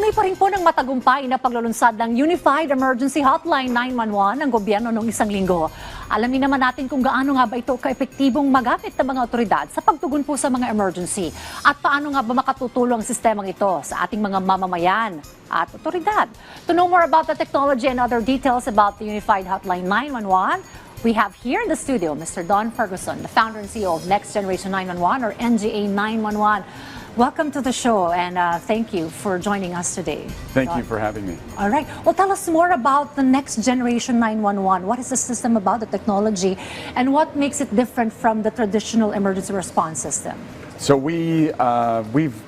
Patuloy pa rin po ng matagumpay na paglulunsad ng Unified Emergency Hotline 911 ng gobyerno noong isang linggo. Alamin naman natin kung gaano nga ba ito ka-epektibong magamit ng mga otoridad sa pagtugon po sa mga emergency at paano nga ba makatutulong ang sistemang ito sa ating mga mamamayan at otoridad. To know more about the technology and other details about the Unified Hotline 911, we have here in the studio Mr. Don Ferguson, the founder and CEO of Next Generation 911 or NGA 911. Welcome to the show and thank you for joining us today. Thank you for having me. All right. Well, tell us more about the Next Generation 911. What is the system about, the technology, and what makes it different from the traditional emergency response system? So we've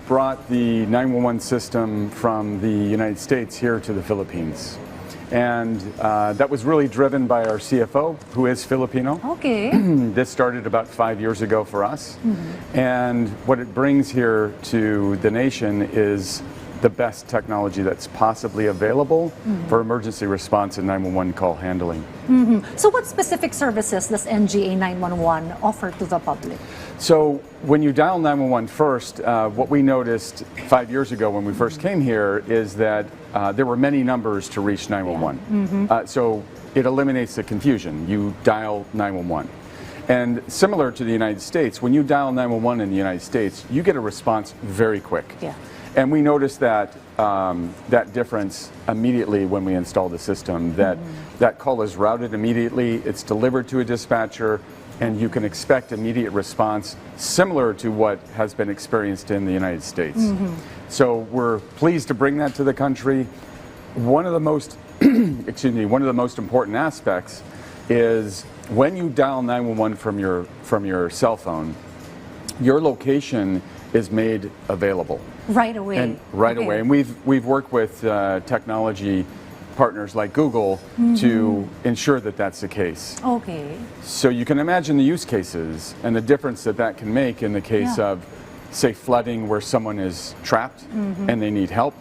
brought the 911 system from the United States here to the Philippines. And that was really driven by our CFO, who is Filipino. Okay. This started about 5 years ago for us. And what it brings here to the nation is the best technology that's possibly available for emergency response and 911 call handling. So what specific services does NGA 911 offer to the public? So when you dial 911 first, what we noticed 5 years ago when we first came here is that there were many numbers to reach 911. So it eliminates the confusion. You dial 911. And similar to the United States, when you dial 911 in the United States, you get a response very quick. Yeah. And we noticed that that difference immediately when we installed the system, that that call is routed immediately, it's delivered to a dispatcher, and you can expect immediate response similar to what has been experienced in the United States. So we're pleased to bring that to the country. One of the most, one of the most important aspects is when you dial 911 from your cell phone, your location is made available. Right away. And right away. And we've worked with technology partners like Google to ensure that that's the case. Okay. So you can imagine the use cases and the difference that that can make in the case of, say, flooding where someone is trapped and they need help.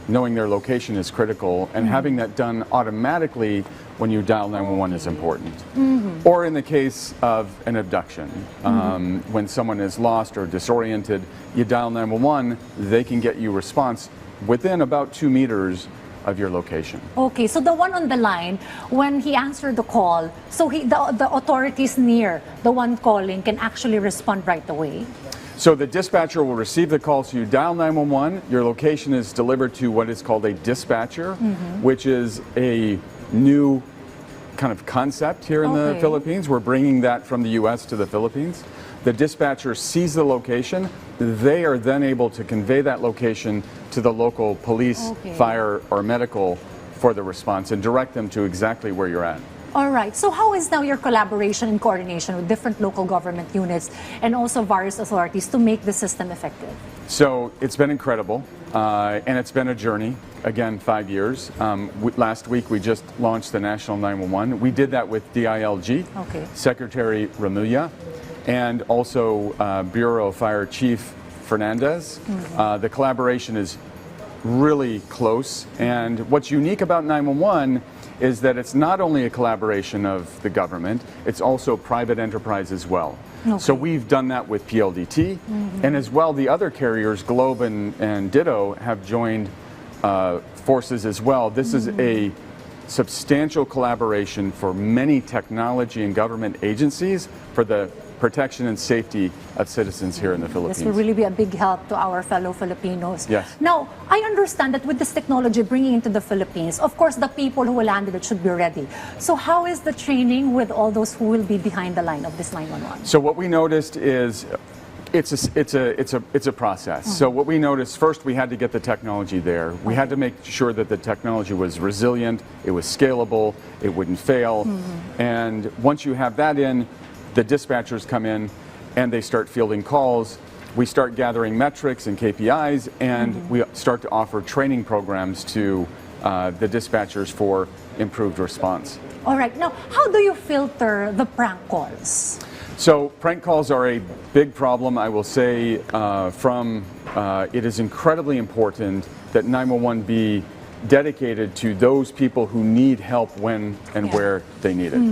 Knowing their location is critical, and having that done automatically when you dial 911 is important. Or in the case of an abduction, when someone is lost or disoriented, you dial 911, they can get you response within about 2 meters of your location. Okay, so the one on the line, when he answered the call, so the authorities near the one calling can actually respond right away? So the dispatcher will receive the call, so you dial 911, your location is delivered to what is called a dispatcher, which is a new kind of concept here in the Philippines. We're bringing that from the US to the Philippines. The dispatcher sees the location, they are then able to convey that location to the local police, fire, or medical for the response and direct them to exactly where you're at. All right. So how is now your collaboration and coordination with different local government units and also various authorities to make the system effective? So it's been incredible, and it's been a journey. Again, 5 years. Last week we just launched the National 911. We did that with DILG, Secretary Remulla, and also Bureau Fire Chief Fernandez. The collaboration is really close, and what's unique about 911 is that it's not only a collaboration of the government, it's also private enterprise as well. So we've done that with PLDT, and as well the other carriers, Globe and Ditto, have joined forces as well. This is a substantial collaboration for many technology and government agencies for the protection and safety of citizens here in the Philippines. This will really be a big help to our fellow Filipinos. Yes. Now, I understand that with this technology bringing into the Philippines, of course, the people who will handle it should be ready. So how is the training with all those who will be behind the line of this 911? So what we noticed is it's a process. So what we noticed, first we had to get the technology there. We had to make sure that the technology was resilient, it was scalable, it wouldn't fail. And once you have that in, the dispatchers come in and they start fielding calls. We start gathering metrics and KPIs, and we start to offer training programs to the dispatchers for improved response. All right. Now, how do you filter the prank calls? So prank calls are a big problem, I will say. It is incredibly important that 911 be dedicated to those people who need help when and where they need it.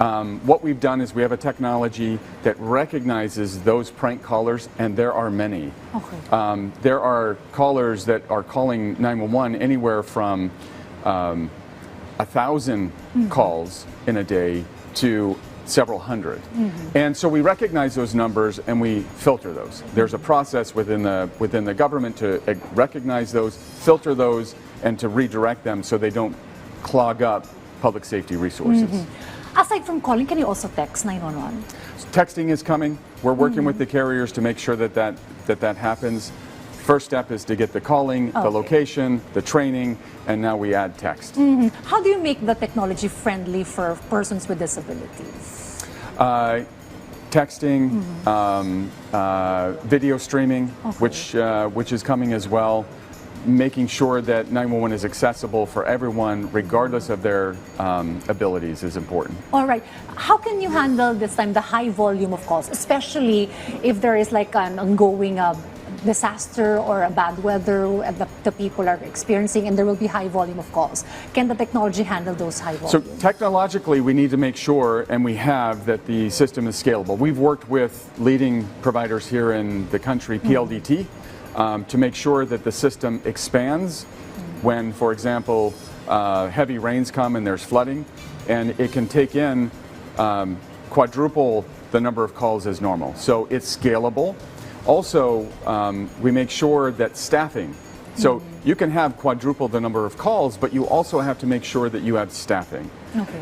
What we've done is we have a technology that recognizes those prank callers, and there are many. Okay. There are callers that are calling 911 anywhere from 1,000 calls in a day to several hundred. And so we recognize those numbers and we filter those. There's a process within the government to recognize those, filter those, and to redirect them so they don't clog up public safety resources. Aside from calling, can you also text 911? Texting is coming. We're working with the carriers to make sure that happens. First step is to get the calling, the location, the training, and now we add text. How do you make the technology friendly for persons with disabilities? Texting, video streaming, which is coming as well. Making sure that 911 is accessible for everyone, regardless of their abilities, is important. All right. How can you handle this time the high volume of calls, especially if there is like an ongoing disaster or a bad weather the people are experiencing, and there will be high volume of calls? Can the technology handle those high volumes? So technologically, we need to make sure, and we have, that the system is scalable. We've worked with leading providers here in the country, PLDT, to make sure that the system expands when, for example, heavy rains come and there's flooding, and it can take in quadruple the number of calls as normal. So it's scalable. Also, we make sure that staffing, so you can have quadruple the number of calls, but you also have to make sure that you have staffing.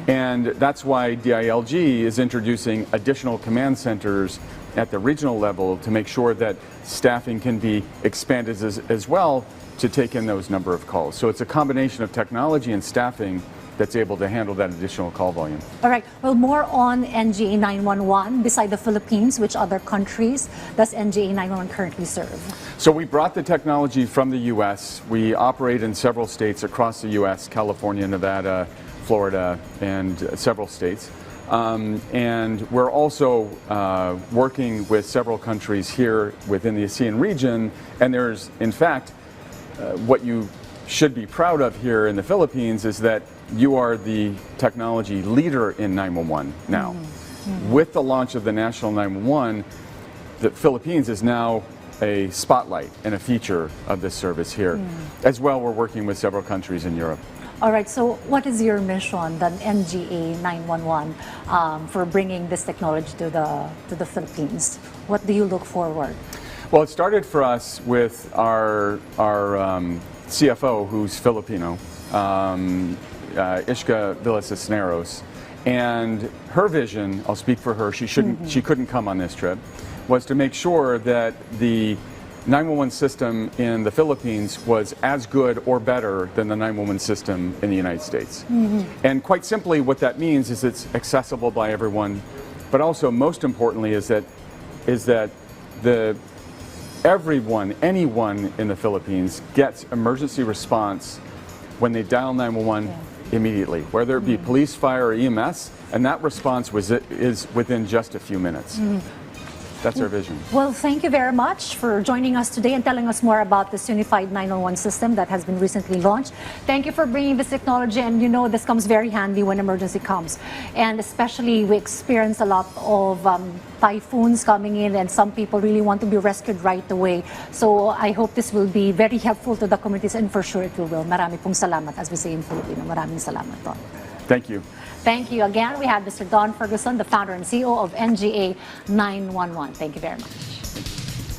And that's why DILG is introducing additional command centers at the regional level to make sure that staffing can be expanded as well to take in those number of calls. So it's a combination of technology and staffing that's able to handle that additional call volume. All right. Well, more on NGA 911. Beside the Philippines, which other countries does NGA 911 currently serve? So we brought the technology from the U.S. We operate in several states across the U.S., California, Nevada, Florida, and several states. And we're also working with several countries here within the ASEAN region. And there's, in fact, what you should be proud of here in the Philippines is that you are the technology leader in 911 now. With the launch of the National 911, the Philippines is now a spotlight and a feature of this service here. As well, we're working with several countries in Europe. All right, so what is your mission, the NGA 911, for bringing this technology to the Philippines? What do you look forward? Well, it started for us with our CFO, who's Filipino, Ishka Villacisneros, and her vision, I'll speak for her, she couldn't come on this trip, was to make sure that the 911 system in the Philippines was as good or better than the 911 system in the United States. And quite simply, what that means is it's accessible by everyone, but also most importantly is that anyone in the Philippines gets emergency response when they dial 911 immediately, whether it be police, fire, or EMS, and that response is within just a few minutes. That's our vision. Well, thank you very much for joining us today and telling us more about this unified 911 system that has been recently launched. Thank you for bringing this technology, and you know this comes very handy when emergency comes. And especially we experience a lot of typhoons coming in, and some people really want to be rescued right away. So I hope this will be very helpful to the communities, and for sure it will. Marami pong salamat, as we say in Filipino. Maraming salamat, Don. Thank you. Thank you again. We have Mr. Don Ferguson, the founder and CEO of NGA 911. Thank you very much.